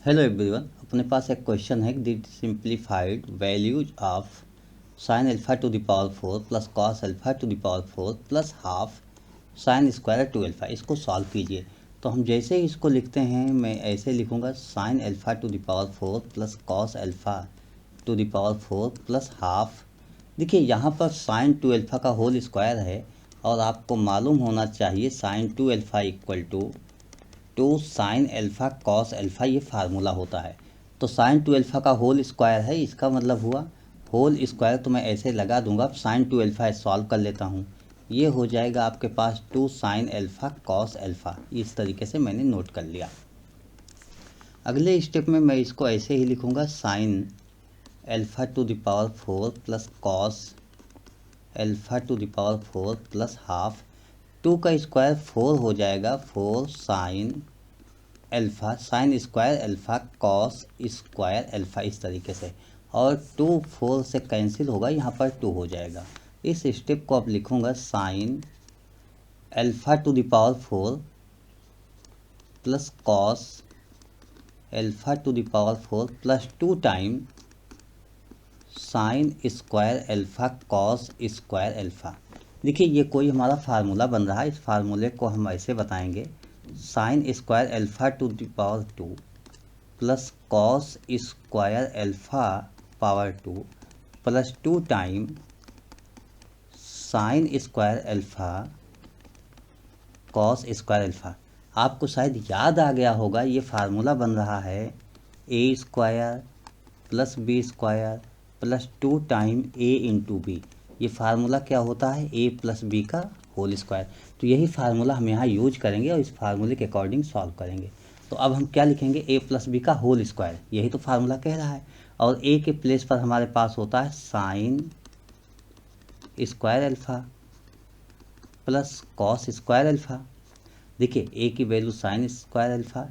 Hello everyone, अपने पास एक question है the simplified values of sine alpha to the power 4 plus cos alpha to the power 4 plus half sine square two alpha. इसको solve कीजिए। तो हम जैसे ही इसको लिखते हैं, मैं ऐसे लिखूंगा sine alpha to the power 4 plus cos alpha to the power 4 plus half. देखिए यहाँ पर साइन टू अल्फा का होल स्क्वायर है और आपको मालूम होना चाहिए sine two alpha equal to sine alpha cos alpha, ये फार्मूला होता है। तो साइन टू अल्फा का होल स्क्वायर है, इसका मतलब हुआ होल स्क्वायर। तो मैं ऐसे लगा दूंगा, साइन टू अल्फा सॉल्व कर लेता हूँ। ये हो जाएगा आपके पास two sine alpha cos alpha. इस तरीके से मैंने नोट कर लिया। अगले स्टेप में मैं इसको ऐसे ही लिखूँगा, sign alpha to the power 4 plus cos alpha to the power 4 plus half. 2 का स्क्वायर 4 हो जाएगा, 4 sine alpha sine square alpha cos square alpha, इस तरीके से। और 2 4 से कैंसिल होगा, यहाँ पर 2 हो जाएगा। इस स्टेप को अब लिखूँगा, sine alpha two the power 4 plus cos alpha two the power 4 plus 2 time sign square alpha cos square alpha. देखिए ये कोई हमारा फार्मूला बन रहा है। इस फार्मूले को हम ऐसे बताएंगे, sign square alpha two the power 2 plus cos square alpha power 2 plus 2 time sign square alpha cos square alpha. आपको शायद याद आ गया होगा, ये फार्मूला बन रहा है A square plus B square plus 2 time A into B. ये फार्मूला क्या होता है, ए प्लस बी का होल स्क्वायर। तो यही फार्मूला हम यहाँ यूज करेंगे और इस फार्मूले के अकॉर्डिंग सॉल्व करेंगे। तो अब हम क्या लिखेंगे, ए प्लस बी का होल स्क्वायर, यही तो फार्मूला कह रहा है। और ए के प्लेस पर हमारे पास होता है sign square alpha plus cos square alpha. देखिए ए की वैल्यू साइन स्क्वायर अल्फ़ा,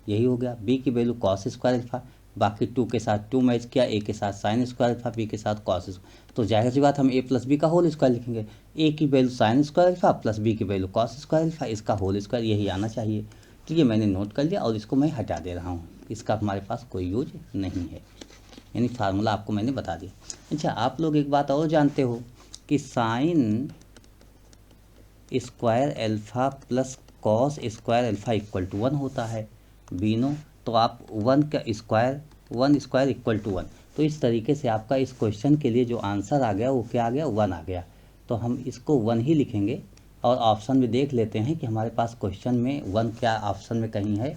यही हो गया। बी की वैल्यू कॉस स्क्वायर अल्फ़ा, बाकी 2 के साथ 2 मैच किया, ए के साथ साइन स्क्वायर अल्फ़ा, बी के साथ कॉस। तो जाहिर सी बात हम ए प्लस बी का होल स्क्वायर लिखेंगे। ए की value sine square alpha plus B की वैल्यू कॉस स्क्वायर अल्फ़ा, इसका होल स्क्वायर यही आना चाहिए। तो ये मैंने नोट कर लिया और इसको मैं हटा दे रहा हूँ, इसका हमारे पास कोई यूज नहीं है। यानी फार्मूला आपको मैंने बता दिया। अच्छा, आप लोग एक बात और जानते हो कि sine square alpha plus cos square alpha equal to 1 होता है, बीनो। तो आप 1 का स्क्वायर 1 स्क्वायर इक्वल टू 1। तो इस तरीके से आपका इस क्वेश्चन के लिए जो आंसर आ गया वो क्या आ गया, 1 आ गया। तो हम इसको 1 ही लिखेंगे और ऑप्शन में देख लेते हैं कि हमारे पास क्वेश्चन में 1 क्या ऑप्शन में कहीं है।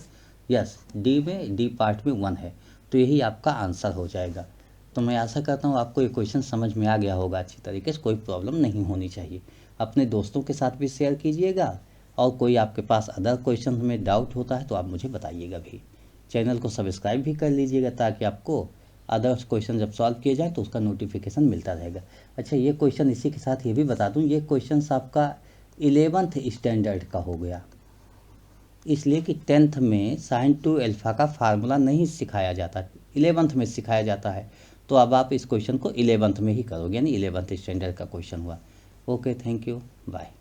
यस, डी में, डी पार्ट में 1 है। तो यही आपका आंसर हो जाएगा। तो मैं आशा करता हूँ आपको ये क्वेश्चन समझ में आ गया होगा अच्छी तरीके से, कोई प्रॉब्लम नहीं होनी चाहिए। अपने दोस्तों के साथ भी शेयर कीजिएगा और कोई आपके पास अदर क्वेश्चन में डाउट होता है तो आप मुझे बताइएगा भी। चैनल को सब्सक्राइब भी कर लीजिएगा ताकि आपको अदर्स क्वेश्चन जब सॉल्व किए जाए तो उसका नोटिफिकेशन मिलता रहेगा। अच्छा, ये क्वेश्चन इसी के साथ ये भी बता दूं, ये क्वेश्चन आपका 11th स्टैंडर्ड का हो गया, इसलिए कि 10th में साइन टू अल्फ़ा का फार्मूला नहीं सिखाया जाता, 11th में सिखाया जाता है। तो अब आप इस क्वेश्चन को 11th में ही करोगे, यानी 11th स्टैंडर्ड का क्वेश्चन हुआ। Okay, thank you, bye.